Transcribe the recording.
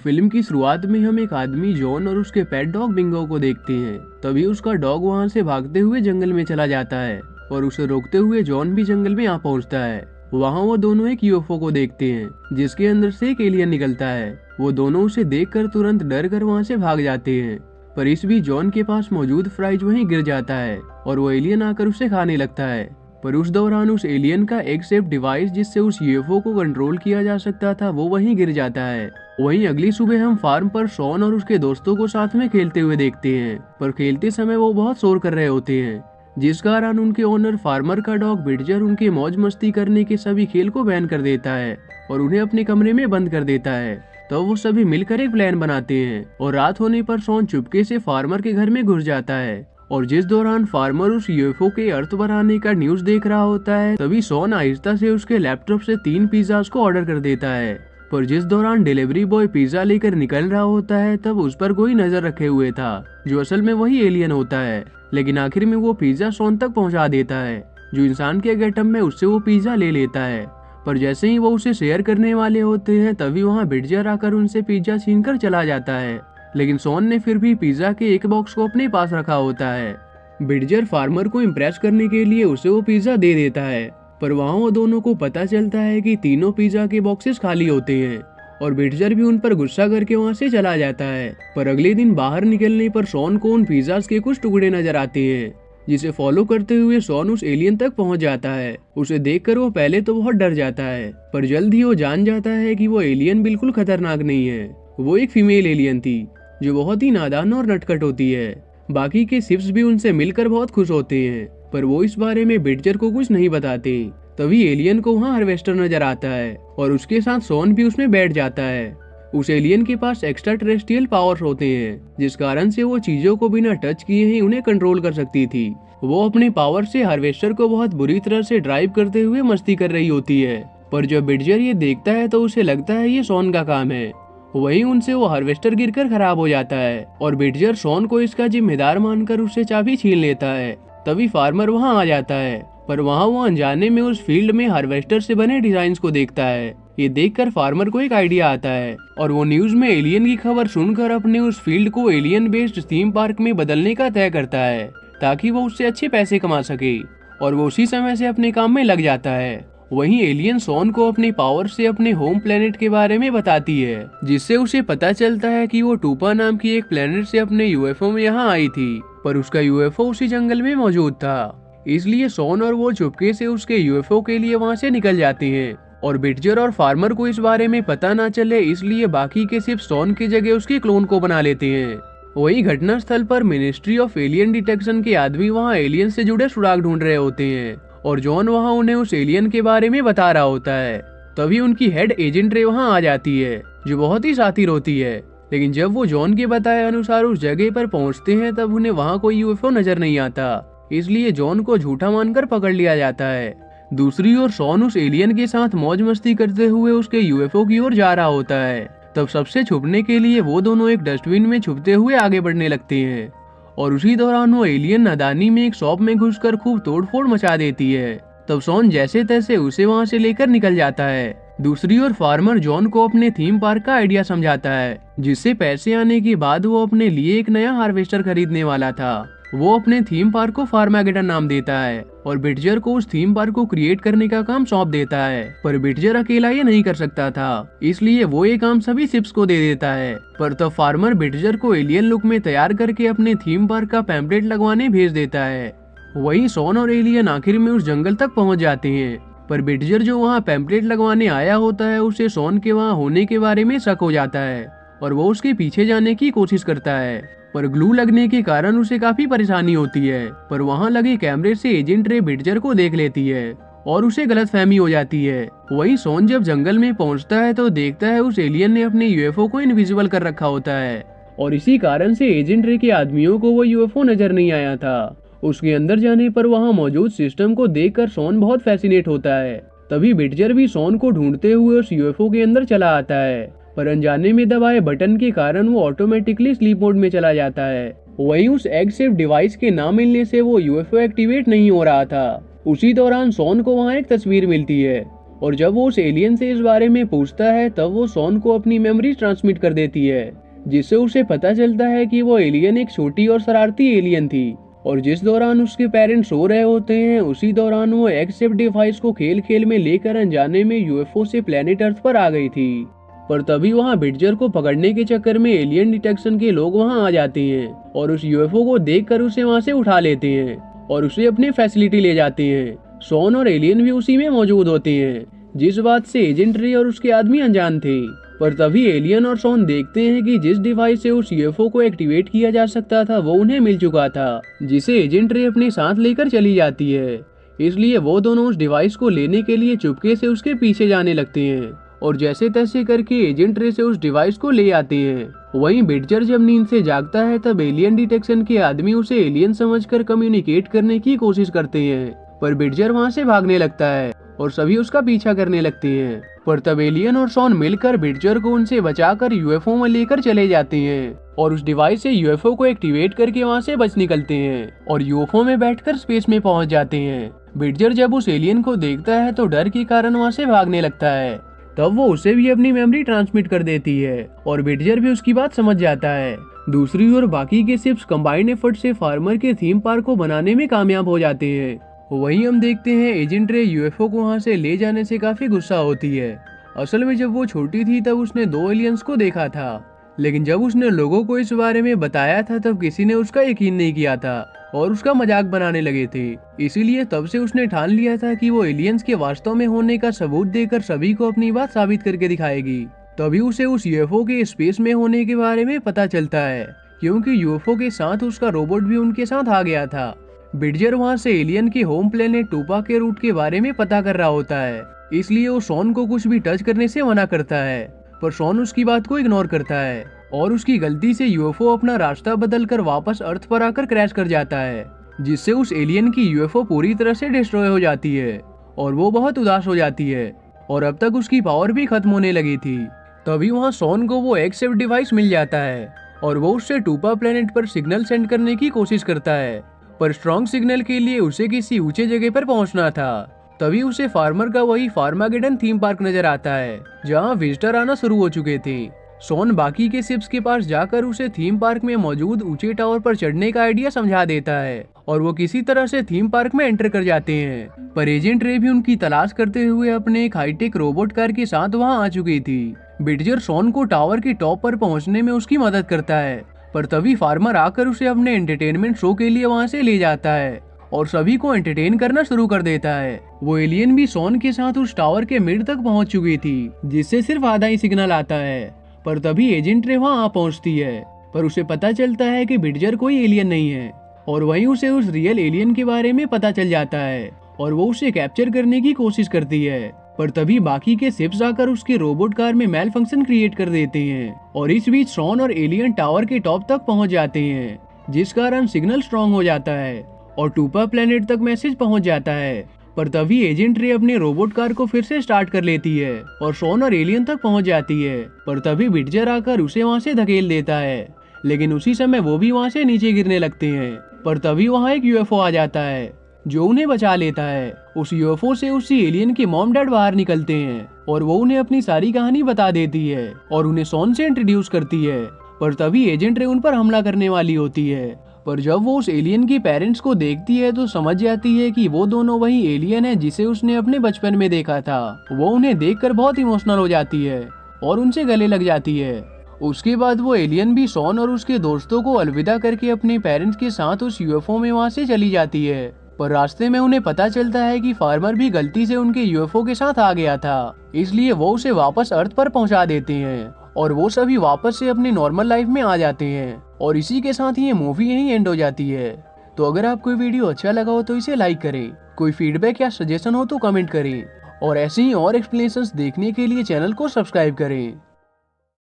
Film की शुरुआत में हम एक आदमी जॉन और उसके पेट डॉग बिंगो को देखते हैं। तभी उसका डॉग वहां से भागते हुए जंगल में चला जाता है और उसे रोकते हुए जॉन भी जंगल में आ पहुंचता है। वहां वो दोनों एक यूएफओ को देखते हैं जिसके अंदर से एक एलियन निकलता है। वो दोनों उसे देखकर तुरंत डर कर वहां से भाग जाते हैं, पर इस बीच जॉन के पास मौजूद फ्राइज वहीं गिर जाता है और वो एलियन आकर उसे खाने लगता है। पर उस दौरान उस एलियन का एक सेफ डिवाइस जिससे उस यूएफओ को कंट्रोल किया जा सकता था वो वहीं गिर जाता है। वहीं अगली सुबह हम फार्म पर शॉन और उसके दोस्तों को साथ में खेलते हुए देखते हैं, पर खेलते समय वो बहुत शोर कर रहे होते हैं, जिस कारण उनके ओनर फार्मर का डॉग बिडजर उनके मौज मस्ती करने के सभी खेल को बैन कर देता है और उन्हें अपने कमरे में बंद कर देता है। तो वो सभी मिलकर एक प्लान बनाते हैं और रात होने पर शॉन चुपके से फार्मर के घर में घुस जाता है। और जिस दौरान फार्मर उस यूएफओ के अर्थ पर आने का न्यूज देख रहा होता है, तभी शॉन आहिस्ता से उसके लैपटॉप से 3 पिज्जास को ऑर्डर कर देता है। पर जिस दौरान डिलीवरी बॉय पिज्जा लेकर निकल रहा होता है, तब उस पर कोई नजर रखे हुए था जो असल में वही एलियन होता है। लेकिन आखिर में वो पिज्जा शॉन तक पहुंचा देता है, जो इंसान के गेटअप में उससे वो पिज्जा ले लेता है। पर जैसे ही वो उसे शेयर करने वाले होते हैं, तभी वहाँ बिडजर आकर उनसे पिज्जा छीन कर चला जाता है। लेकिन शॉन ने फिर भी पिज्जा के एक बॉक्स को अपने पास रखा होता है। बिडजर फार्मर को इम्प्रेस करने के लिए उसे वो पिज्जा दे देता है, पर वहाँ वो दोनों को पता चलता है कि तीनों पिज्जा के बॉक्सेस खाली होते हैं और बिडजर भी उन पर गुस्सा करके वहाँ से चला जाता है। पर अगले दिन बाहर निकलने पर शॉन को उन पिज्जास के कुछ टुकड़े नजर आते हैं, जिसे फॉलो करते हुए शॉन उस एलियन तक पहुंच जाता है। उसे देखकर वो पहले तो बहुत डर जाता है, पर जल्द ही वो जान जाता है कि वो एलियन बिल्कुल खतरनाक नहीं है। वो एक फीमेल एलियन थी जो बहुत ही नादान और नटखट होती है। बाकी के शिप्स भी उनसे मिलकर बहुत खुश होते हैं, पर वो इस बारे में बिडजर को कुछ नहीं बताते। तभी एलियन को वहाँ हार्वेस्टर नजर आता है और उसके साथ शॉन भी उसमें बैठ जाता है। उस एलियन के पास एक्स्ट्रा टेरेस्ट्रियल पावर्स होते हैं, जिस कारण से वो चीजों को बिना टच किए ही उन्हें कंट्रोल कर सकती थी। वो अपने पावर से हार्वेस्टर को बहुत बुरी तरह से ड्राइव करते हुए मस्ती कर रही होती है। पर जब बिडजर ये देखता है तो उसे लगता है ये शॉन का काम है। वहीं उनसे वो हार्वेस्टर गिरकर खराब हो जाता है और बिडजर शॉन को इसका जिम्मेदार मानकर उससे चाबी छीन लेता है। तभी फार्मर वहां आ जाता है, पर वहां वो अनजाने में उस फील्ड में हार्वेस्टर से बने डिजाइन्स को देखता है। ये देखकर फार्मर को एक आइडिया आता है और वो न्यूज में एलियन की खबर सुनकर अपने उस फील्ड को एलियन बेस्ड थीम पार्क में बदलने का तय करता है, ताकि वो उससे अच्छे पैसे कमा सके। और वो उसी समय से अपने काम में लग जाता है। वहीं एलियन शॉन को अपने पावर से अपने होम प्लेनेट के बारे में बताती है, जिससे उसे पता चलता है कि वो टूपा नाम की एक प्लेनेट से अपने यूएफओ में यहाँ आई थी, पर उसका यूएफओ उसी जंगल में मौजूद था। इसलिए शॉन और वो चुपके से उसके यूएफओ के लिए वहाँ से निकल जाते हैं और बिडजर और फार्मर को इस बारे में पता ना चले, इसलिए बाकी के सिर्फ शॉन की जगह उसके क्लोन को बना लेते हैं। वही घटना स्थल पर मिनिस्ट्री ऑफ एलियन डिटेक्शन के आदमी वहाँ एलियन से जुड़े सुराग ढूंढ रहे होते हैं और जॉन वहाँ उन्हें उस एलियन के बारे में बता रहा होता है। तभी उनकी हेड एजेंट रे वहाँ आ जाती है, जो बहुत ही शातिर होती है। लेकिन जब वो जॉन के बताए अनुसार उस जगह पर पहुँचते हैं, तब उन्हें वहाँ कोई यूएफओ नजर नहीं आता। इसलिए जॉन को झूठा मानकर पकड़ लिया जाता है। दूसरी ओर शॉन उस एलियन के साथ मौज मस्ती करते हुए उसके यूएफओ की ओर जा रहा होता है। तब सबसे छुपने के लिए वो दोनों एक डस्टबिन में छुपते हुए आगे बढ़ने लगते हैं और उसी दौरान वो एलियन नादानी में एक शॉप में घुसकर खूब तोड़फोड़ मचा देती है। तब शॉन जैसे तैसे उसे वहां से लेकर निकल जाता है। दूसरी ओर फार्मर जॉन को अपने थीम पार्क का आइडिया समझाता है, जिससे पैसे आने के बाद वो अपने लिए एक नया हार्वेस्टर खरीदने वाला था। वो अपने थीम पार्क को फार्मागेडन नाम देता है और बिडजर को उस थीम पार्क को क्रिएट करने का काम सौंप देता है। पर बिडजर अकेला ये नहीं कर सकता था, इसलिए वो ये काम सभी शिप्स को दे देता है। पर तब फार्मर बिडजर को एलियन लुक में तैयार करके अपने थीम पार्क का पैम्पलेट लगवाने भेज देता है। वहीं शॉन और एलियन आखिर में उस जंगल तक पहुंच जाते हैं, पर बिडजर जो वहाँ पैम्पलेट लगवाने आया होता है, उसे शॉन के वहाँ होने के बारे में शक हो जाता है और वो उसके पीछे जाने की कोशिश करता है। पर ग्लू लगने के कारण उसे काफी परेशानी होती है। पर वहाँ लगे कैमरे से एजेंट रे बिडजर को देख लेती है और उसे गलतफहमी हो जाती है। वहीं शॉन जब जंगल में पहुँचता है तो देखता है उस एलियन ने अपने यूएफओ को इनविजिबल कर रखा होता है और इसी कारण से एजेंट रे के आदमियों को वो यूएफओ नजर नहीं आया था। उसके अंदर जाने पर वहाँ मौजूद सिस्टम को देखकर शॉन बहुत फैसिनेट होता है। तभी बिडजर भी शॉन को ढूंढते हुए उस यूएफओ के अंदर चला आता है, पर अनजाने में दबाए बटन के कारण वो ऑटोमेटिकली स्लीप मोड में चला जाता है। वहीं उस एग सेफ डिवाइस के ना मिलने से वो यूएफओ एक्टिवेट नहीं हो रहा था। उसी दौरान शॉन को वहाँ एक तस्वीर मिलती है और जब वो उस एलियन से इस बारे में पूछता है तब वो शॉन को अपनी मेमोरी ट्रांसमिट कर देती है, जिससे उसे पता चलता है कि वो एलियन एक छोटी और शरारती एलियन थी और जिस दौरान उसके पेरेंट्स सो रहे होते हैं उसी दौरान वो एक्सेप्ट डिवाइस को खेल खेल में लेकर अनजाने में यूएफओ से प्लेनेट अर्थ पर आ गई थी। पर तभी वहाँ बिटजर को पकड़ने के चक्कर में एलियन डिटेक्शन के लोग वहाँ आ जाते हैं और उस यूएफओ को देखकर उसे वहाँ से उठा लेते हैं और उसे अपनी फैसिलिटी ले जाते हैं। शॉन और एलियन भी उसी में मौजूद होते हैं, जिस बात से एजेंट रे और उसके आदमी अनजान थे। पर तभी एलियन और शॉन देखते हैं कि जिस डिवाइस से उस यूएफओ को एक्टिवेट किया जा सकता था वो उन्हें मिल चुका था, जिसे एजेंट रे अपने साथ लेकर चली जाती है। इसलिए वो दोनों उस डिवाइस को लेने के लिए चुपके से उसके पीछे जाने लगते हैं और जैसे तैसे करके एजेंट रे से उस डिवाइस को ले आते हैं। वहीं बिटजर जब नींद से जागता है तब एलियन डिटेक्शन के आदमी उसे एलियन समझकर कम्युनिकेट करने की कोशिश करते हैं, पर बिटजर वहाँ से भागने लगता है और सभी उसका पीछा करने लगते हैं। पर तब एलियन और शॉन मिलकर बिटजर को उनसे बचाकर यूएफओ में लेकर चले जाते हैं और उस डिवाइस से यूएफओ को एक्टिवेट करके वहाँ से बच निकलते हैं और यूएफओ में बैठकर स्पेस में पहुँच जाते हैं। बिटजर जब उस एलियन को देखता है तो डर के कारण वहाँ से भागने लगता है। तब वो उसे भी अपनी मेमोरी ट्रांसमिट कर देती है और बिटजर भी उसकी बात समझ जाता है। दूसरी ओर बाकी के शिप्स कंबाइंड एफर्ट से फार्मर के थीम पार्क को बनाने में कामयाब हो जाते हैं। वहीं हम देखते हैं एजेंट रे यूएफओ को वहां से ले जाने से काफी गुस्सा होती है। असल में जब वो छोटी थी तब उसने 2 एलियंस को देखा था, लेकिन जब उसने लोगों को इस बारे में बताया था तब किसी ने उसका यकीन नहीं किया था और उसका मजाक बनाने लगे थे। इसीलिए तब से उसने ठान लिया था कि वो एलियंस के वास्तव में होने का सबूत देकर सभी को अपनी बात साबित करके दिखाएगी। तभी उसे उस यूएफओ के स्पेस में होने के बारे में पता चलता है, क्योंकि यूएफओ के साथ उसका रोबोट भी उनके साथ आ गया था। बिटजर वहाँ से एलियन के होम प्लेनेट टूपा के रूट के बारे में पता कर रहा होता है, इसलिए वो शॉन को कुछ भी टच करने से मना करता है, पर शॉन उसकी बात को इग्नोर करता है और उसकी गलती से यूएफओ अपना रास्ता बदलकर वापस अर्थ पर आकर क्रैश कर जाता है, जिससे उस एलियन की यूएफओ पूरी तरह से डिस्ट्रॉय हो जाती है और वो बहुत उदास हो जाती है और अब तक उसकी पावर भी खत्म होने लगी थी। तभी वहाँ शॉन को वो एक्सेप्ट डिवाइस मिल जाता है और वो उससे टूपा प्लेनेट पर सिग्नल सेंड करने की कोशिश करता है, पर स्ट्रॉन्ग सिग्नल के लिए उसे किसी ऊंचे जगह पर पहुंचना था। तभी उसे फार्मर का वही फार्मागेडन थीम पार्क नजर आता है, जहां विजिटर आना शुरू हो चुके थे। शॉन बाकी के शिप्स के पास जाकर उसे थीम पार्क में मौजूद ऊंचे टावर पर चढ़ने का आइडिया समझा देता है और वो किसी तरह से थीम पार्क में एंटर कर जाते हैं। पर एजेंट रे भी उनकी तलाश करते हुए अपने एक हाईटेक रोबोट कार के साथ वहां आ चुकी थी। बिटजर शॉन को टावर के टॉप पर पहुंचने में उसकी मदद करता है, पर तभी फार्मर आकर उसे अपने एंटरटेनमेंट शो के लिए वहां से ले जाता है और सभी को एंटरटेन करना शुरू कर देता है। वो एलियन भी शॉन के साथ उस टावर के मिड तक पहुंच चुकी थी, जिससे सिर्फ आधा ही सिग्नल आता है। पर तभी एजेंट रे वहां आ पहुंचती है, पर उसे पता चलता है कि बिटजर कोई एलियन नहीं है और वहीं उसे उस रियल एलियन के बारे में पता चल जाता है और वो उसे कैप्चर करने की कोशिश करती है। पर तभी बाकी के शिप्स आकर उसके रोबोट कार में मेल फंक्शन क्रिएट कर देते हैं और इस बीच शॉन और एलियन टावर के टॉप तक पहुंच जाते हैं, जिस कारण सिग्नल स्ट्रॉन्ग हो जाता है और टूपा प्लेनेट तक मैसेज पहुंच जाता है। पर तभी एजेंट रे अपने रोबोट कार को फिर से स्टार्ट कर लेती है और शॉन और एलियन तक पहुंच जाती है। पर तभी बिटजर आकर उसे वहां से धकेल देता है, लेकिन उसी समय वो भी वहां से नीचे गिरने लगते हैं। पर तभी वहां एक यूएफओ आ जाता है जो उन्हें बचा लेता है। उस यूएफओ से उसी एलियन के मॉम डैड बाहर निकलते हैं और वो उन्हें अपनी सारी कहानी बता देती है और उन्हें शॉन से इंट्रोड्यूस करती है। पर तभी एजेंट रे उन पर हमला करने वाली होती है, पर जब वो उस एलियन के पेरेंट्स को देखती है तो समझ जाती है कि वो दोनों वही एलियन है जिसे उसने अपने बचपन में देखा था। वो उन्हें देखकर बहुत इमोशनल हो जाती है और उनसे गले लग जाती है। उसके बाद वो एलियन भी शॉन और उसके दोस्तों को अलविदा करके अपने पेरेंट्स के साथ उस यूएफओ में वहां से चली जाती है। पर रास्ते में उन्हें पता चलता है कि फार्मर भी गलती से उनके यूएफओ के साथ आ गया था, इसलिए वो उसे वापस अर्थ पर पहुंचा देते हैं और वो सभी वापस से अपनी नॉर्मल लाइफ में आ जाते हैं। और इसी के साथ ये मूवी यहीं एंड हो जाती है। तो अगर आपको वीडियो अच्छा लगा हो तो इसे लाइक करें, कोई फीडबैक या सजेशन हो तो कमेंट करें और ऐसे ही और एक्सप्लेनेशंस देखने के लिए चैनल को सब्सक्राइब करें।